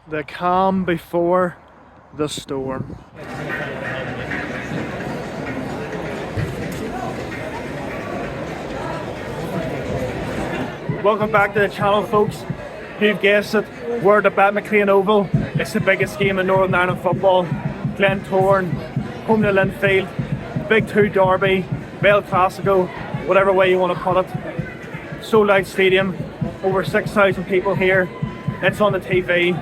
The calm before the storm. Welcome back to the channel, folks. Who've guessed it? We're at the McLean Oval. It's the biggest game in Northern Ireland football. Glentoran, home to Linfield, Big Two derby, Bell Classico, whatever way you want to put it. Sold out stadium, over 6,000 people here. It's on the TV.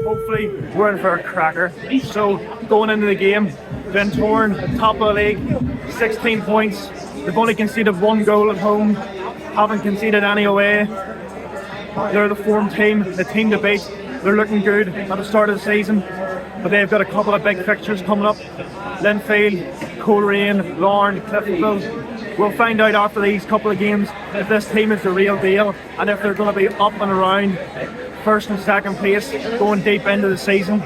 Hopefully we're in for a cracker. So going into the game, Glentoran, top of the league, 16 points. They've only conceded 1 goal at home, haven't conceded any away. They're the form team, the team to beat. They're looking good at the start of the season, but they've got a couple of big fixtures coming up. Linfield, Coleraine, Larne, Cliftonville. We'll find out after these couple of games if this team is the real deal and if they're going to be up and around first and second place going deep into the season.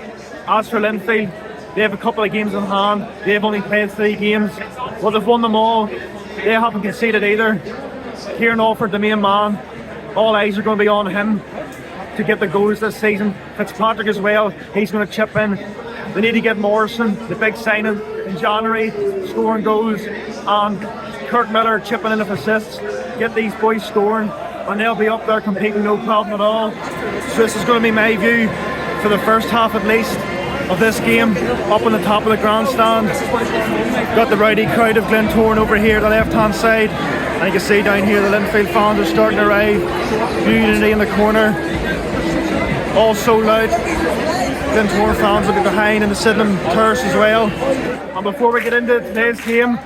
As for Linfield, they have a couple of games in hand. They've only played 3 games. Well, they've won them all. They haven't conceded either. Kieran Alford, the main man, all eyes are going to be on him to get the goals this season. Fitzpatrick as well, he's going to chip in. They need to get Morrison, the big signing in January, scoring goals, and Kirk Miller chipping in with assists. Get these boys scoring and they'll be up there competing, no problem at all. So this is going to be my view for the first half at least of this game, up on the top of the grandstand. Got the rowdy crowd of Glentoran over here, the left hand side. And you can see down here the Linfield fans are starting to arrive. Unity in the corner. All so loud. Glentoran fans will be behind in the Sydenham terrace as well. And before we get into today's game,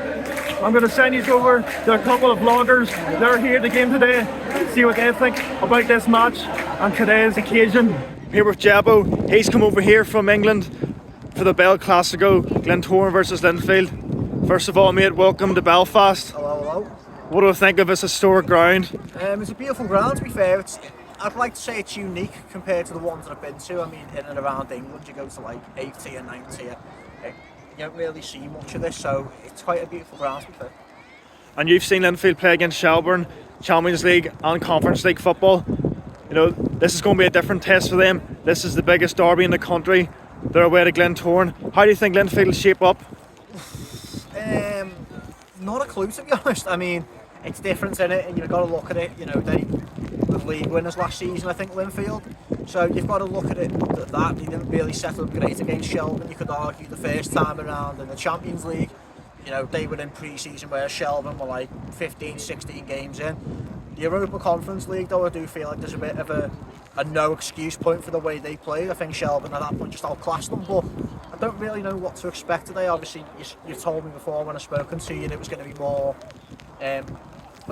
I'm going to send you over to a couple of vloggers. They're here at the game today. See what they think about this match and today's occasion. I'm here with Jabbo. He's come over here from England for the Bell Classico, Glentoran versus Linfield. First of all, mate, welcome to Belfast. Hello, hello. What do I think of this historic ground? It's a beautiful ground, to be fair. I'd like to say it's unique compared to the ones that I've been to. I mean, in and around England, you go to like 8th tier, 9th tier. You don't really see much of this, so it's quite a beautiful ground, to be fair. And you've seen Linfield play against Shelbourne, Champions League and Conference League football. You know, this is going to be a different test for them. This is the biggest derby in the country. They're away to Glentoran. How do you think Linfield will shape up? Not a clue, to be honest. I mean, it's different in it, and you've got to look at it. You know, they were league winners last season, I think, Linfield. So you've got to look at it that they didn't really set up great against Shelbourne. You could argue the first time around in the Champions League, you know, they were in pre-season where Shelbourne were like 15, 16 games in. The Europa Conference League, though, I do feel like there's a bit of a no excuse point for the way they played. I think Shelbourne at that point just outclassed them, but I don't really know what to expect today. Obviously, you told me before when I've spoken to you that it was going to be more, a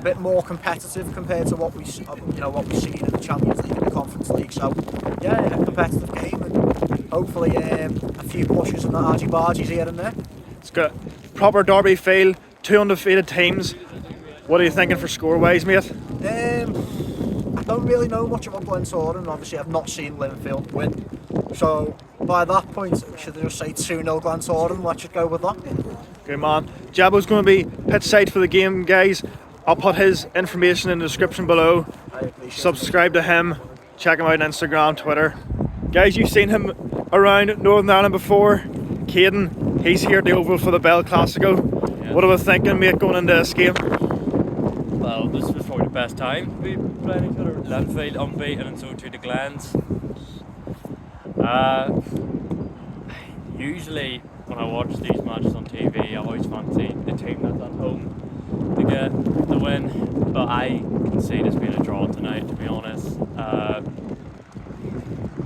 bit more competitive compared to what we've seen in the Champions League and the Conference League. So, yeah, a competitive game and hopefully a few pushes and the argy-bargies here and there. It's got proper derby feel, 2 undefeated teams. What are you thinking for score-wise, mate? I don't really know much about Glentoran. Obviously, I've not seen Linfield win. So, by that point, should I just say 2-0 Glentoran? Let's just go with that. Good man. Jabbo's going to be pitch side for the game, guys. I'll put his information in the description below. Subscribe to him. Check him out on Instagram, Twitter. Guys, you've seen him around Northern Ireland before. Caden, he's here at the Oval for the Bell Classico. Yeah. What are we thinking, mate, going into this game? Well, this was probably the best time to be playing each other. Linfield unbeaten and so too the Glens. Usually when I watch these matches on TV, I always fancy the team that's at home to get the win, but I can see this being a draw tonight, to be honest.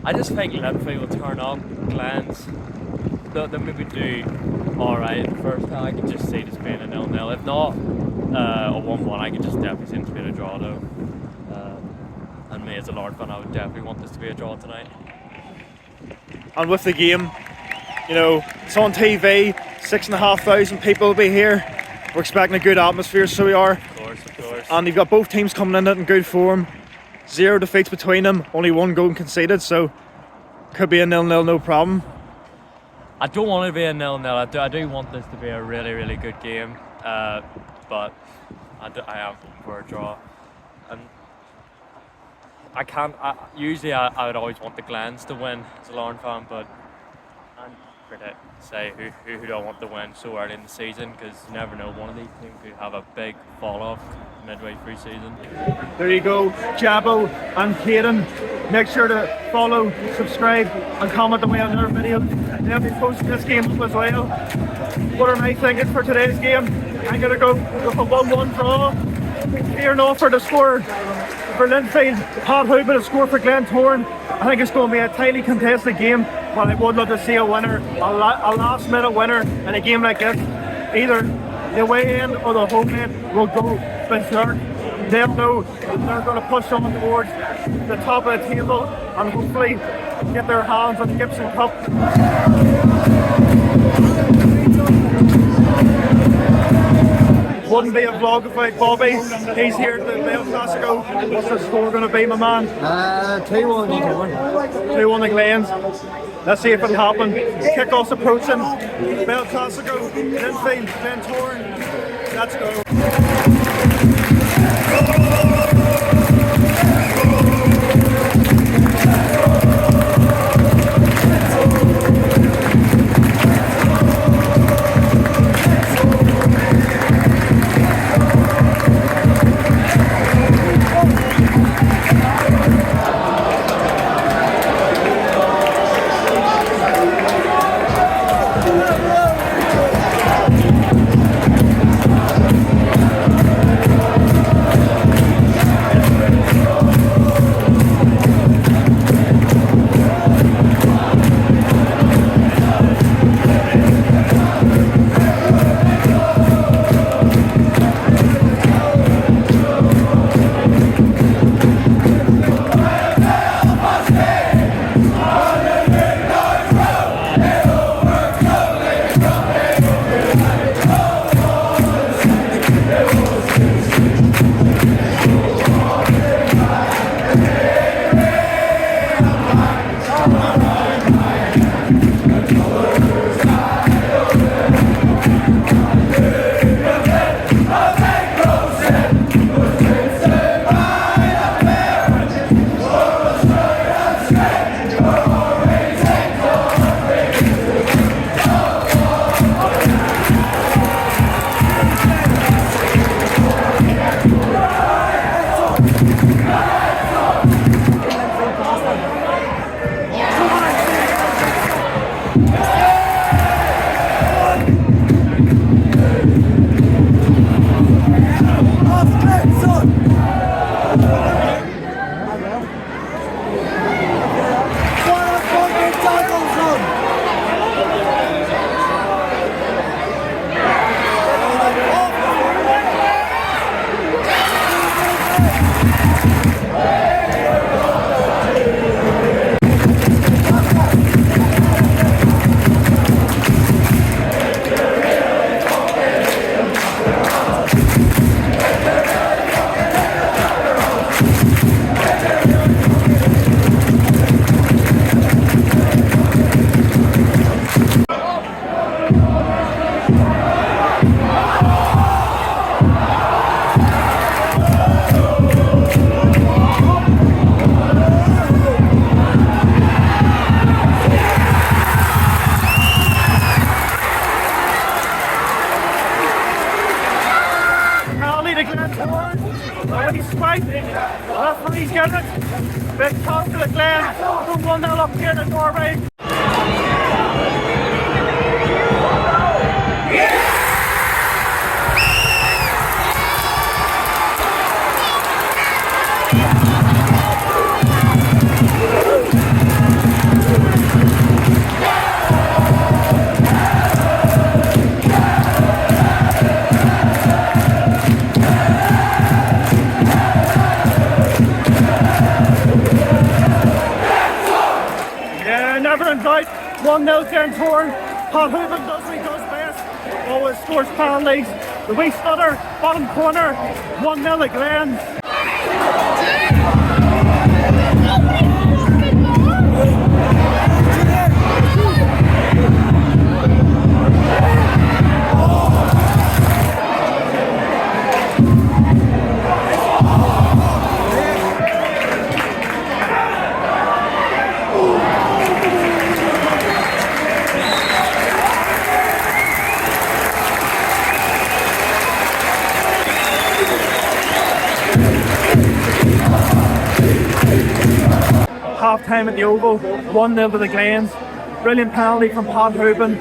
I just think Linfield will turn up. Glens, they'll maybe do alright in the first half. I can just see this being a 0-0. If not a 1-1, I can just definitely see this being a draw though. And me as a Lord fan, I would definitely want this to be a draw tonight. And with the game, you know, it's on TV, 6,500 people will be here. We're expecting a good atmosphere, so we are. Of course. And you've got both teams coming in it in good form. 0 defeats between them, only 1 goal conceded, so could be a 0-0, no problem. I don't want it to be a 0-0. I do want this to be a really, really good game, but I am hoping for a draw. And I can't. Usually, I would always want the Glens to win as a Larne fan, but I can't predict say who don't want to win so early in the season, because you never know. One of these teams could have a big fall off midway through season. There you go, Jabo and Caden. Make sure to follow, subscribe, and comment away on their videos. They'll be posting this game up as well. What am I thinking for today's game? I'm going to go with a 1-1 draw. Clearing off for the score for Linfield. Pat Hooper to score for Glentoran. I think it's going to be a tightly contested game, but I would love to see a winner, a last minute winner in a game like this. Either the away end or the home end will go berserk. They'll know they're going to push on towards the top of the table and hopefully get their hands on the Gibson Cup. Wouldn't be a vlog without Bobby. He's here at the Belfast. What's the score going to be, my man? 2-1. 2-1 the Glens. Let's see if it'll happen. Kickoff's approaching. Belfast, Linfield, Glentoran. Let's go. Referee's getting it. Big toss to the Glen. 1-0 up here in Norway. Never in doubt, 1-0 Glentoran. Pat Hooven does what he does best. Always scores penalties. The wee stutter, bottom corner, 1-0 the Glens. half time at the Oval, 1-0 to the Glens. Brilliant penalty from Pat Hoopin.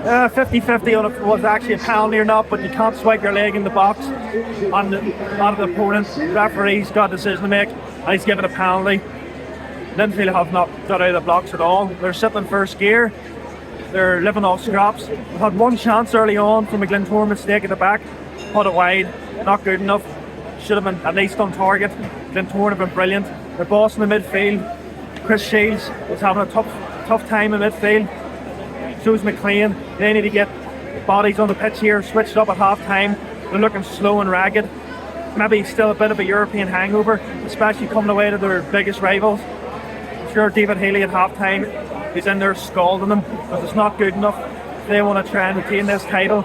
50-50 on if it was actually a penalty or not, but you can't swipe your leg in the box on the opponent. Referee's got a decision to make, and he's given a penalty. Linfield have not got out of the blocks at all. They're sitting in first gear. They're living off scraps. They had one chance early on from a Glentoran mistake at the back. Put it wide, not good enough. Should have been at least on target. Glentoran have been brilliant. They're bossing the midfield. Chris Shields was having a tough time in midfield. So's McLean. They need to get bodies on the pitch here, switched up at half time. They're looking slow and ragged. Maybe still a bit of a European hangover, especially coming away to their biggest rivals. I'm sure David Healy at half time is in there scalding them because it's not good enough. If they want to try and retain this title,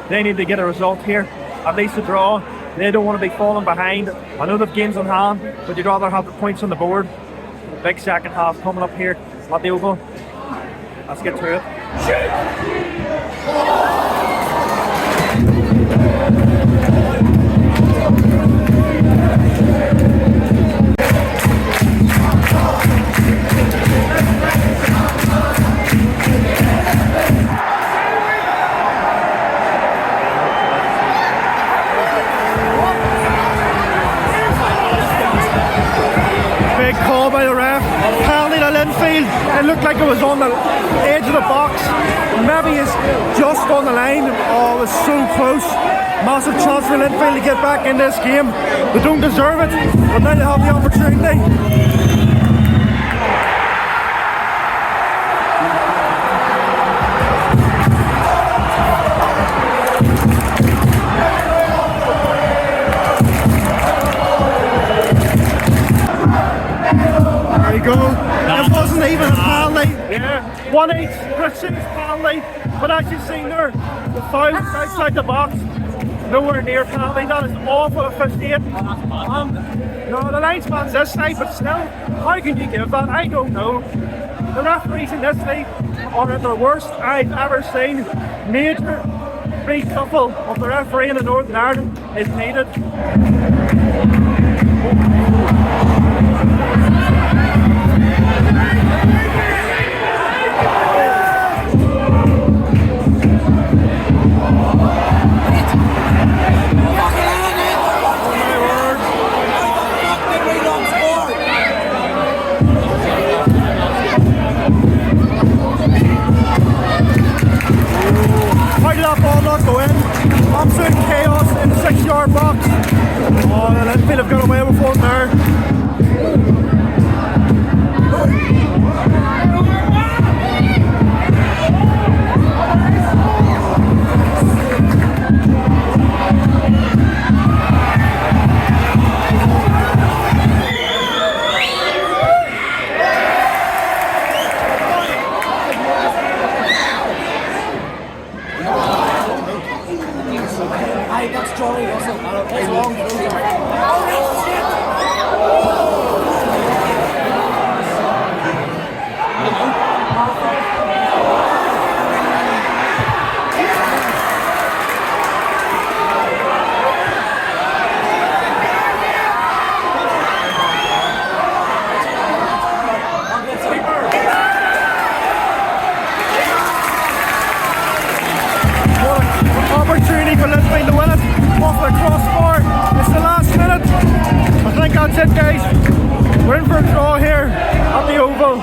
they need to get a result here, at least a draw. They don't want to be falling behind. I know they've games on hand, but you'd rather have the points on the board. Big second half coming up here at the Oval. Let's get to it. Big call by the ref. Penalty to Linfield. It looked like it was on the edge of the box. Maybe it's just on the line. Oh, it was so close. Massive chance for Linfield to get back in this game. They don't deserve it, but now they have the opportunity. There you go. It wasn't even a penalty. Yeah. 1-8 Christian's penalty. But as you've seen there, the foul outside the box. Nowhere near penalty. That is awful officiating. No, the linesman's this side, but still, how can you give that? I don't know. The referees in this league are at their worst I've ever seen. Major reshuffle of the referee in the Northern Ireland is needed. How did that ball not go in? Absolute chaos in the 6-yard box. Oh, the Linfield have got away with one there. That's Johnny Russell. It's long. Opportunity for Linfield to win it off the crossbar. It's the last minute. I think that's it, guys. We're in for a draw here at the Oval.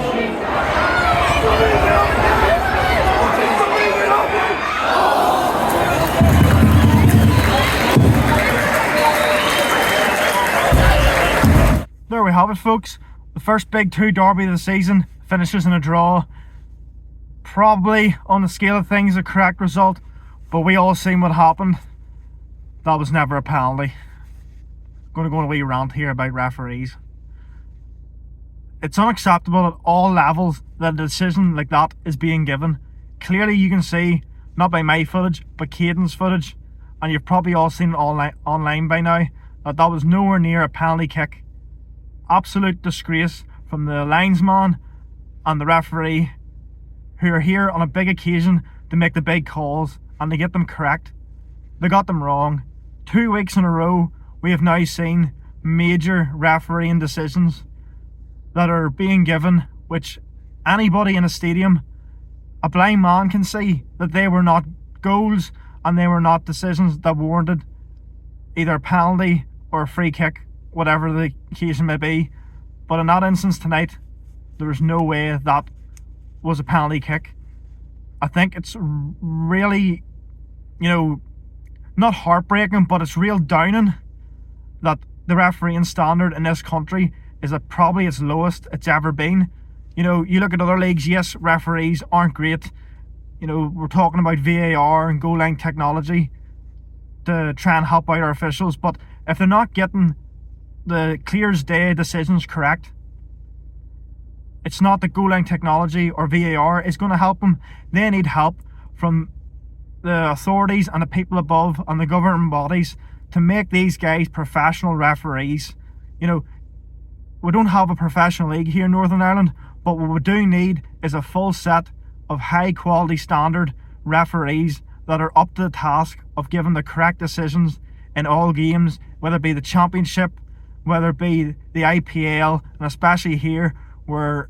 There we have it, folks. The first Big 2 derby of the season finishes in a draw. Probably, on the scale of things, a correct result. But we all seen what happened. That was never a penalty. I'm going to go on a wee rant here about referees. It's unacceptable at all levels that a decision like that is being given. Clearly you can see, not by my footage, but Caden's footage, and you've probably all seen it online by now, that was nowhere near a penalty kick. Absolute disgrace from the linesman and the referee, who are here on a big occasion to make the big calls, and they get them correct. They got them wrong. 2 weeks in a row we have now seen major refereeing decisions. that are being given, which anybody in a stadium, a blind man can see that they were not goals and they were not decisions that warranted either a penalty or a free kick, whatever the occasion may be. But in that instance tonight, there was no way that was a penalty kick. I think it's really, not heartbreaking, but it's real downing that the refereeing standard in this country is at probably its lowest it's ever been. You look at other leagues, yes, referees aren't great. We're talking about VAR and goal line technology to try and help out our officials, but if they're not getting the clear as day decisions correct, it's not the goal line technology or VAR is going to help them. They need help from the authorities and the people above and the governing bodies to make these guys professional referees. We don't have a professional league here in Northern Ireland, but what we do need is a full set of high quality standard referees that are up to the task of giving the correct decisions in all games, whether it be the Championship, whether it be the IPL, and especially here where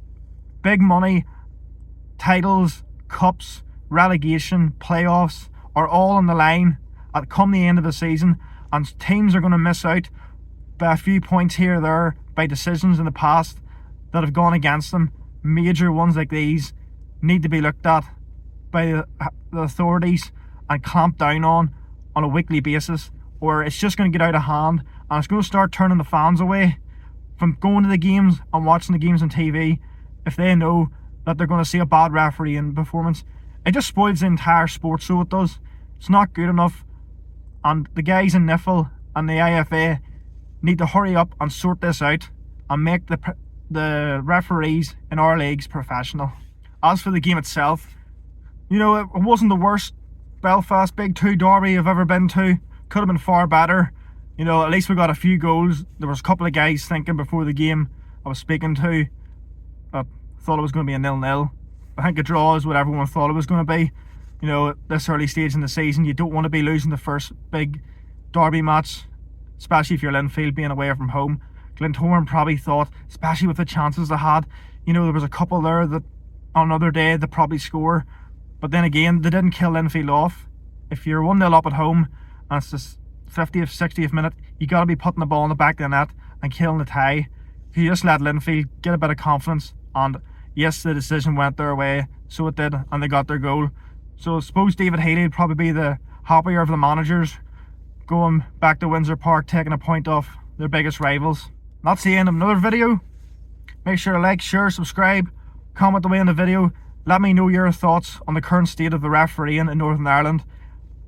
big money, titles, cups, relegation, playoffs are all on the line at come the end of the season, and teams are going to miss out by a few points here or there by decisions in the past that have gone against them. Major ones like these need to be looked at by the authorities and clamped down on a weekly basis, or it's just going to get out of hand and it's going to start turning the fans away from going to the games and watching the games on TV if they know that they're going to see a bad refereeing performance. It just spoils the entire sport, so it does. It's not good enough, and the guys in NIFL and the IFA need to hurry up and sort this out and make the referees in our leagues professional. As for the game itself, it wasn't the worst Belfast Big 2 derby I've ever been to. Could have been far better. At least we got a few goals. There was a couple of guys thinking before the game I was speaking to that thought it was going to be a 0-0. I think a draw is what everyone thought it was going to be. At this early stage in the season, you don't want to be losing the first big derby match, especially if you're Linfield being away from home. Glentoran probably thought, especially with the chances they had, there was a couple there that on another day they'd probably score. But then again, they didn't kill Linfield off. If you're 1-0 up at home and it's the 50th, 60th minute, you got to be putting the ball in the back of the net and killing the tie. If you just let Linfield get a bit of confidence, and yes, the decision went their way, so it did, and they got their goal. So I suppose David Haley would probably be the happier of the managers going back to Windsor Park, taking a point off their biggest rivals. That's the end of another video. Make sure to like, share, subscribe, comment away in the video. Let me know your thoughts on the current state of the refereeing in Northern Ireland.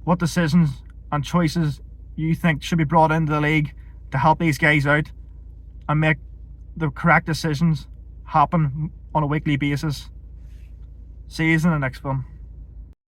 What decisions and choices you think should be brought into the league to help these guys out and make the correct decisions happen on a weekly basis. See you in the next one.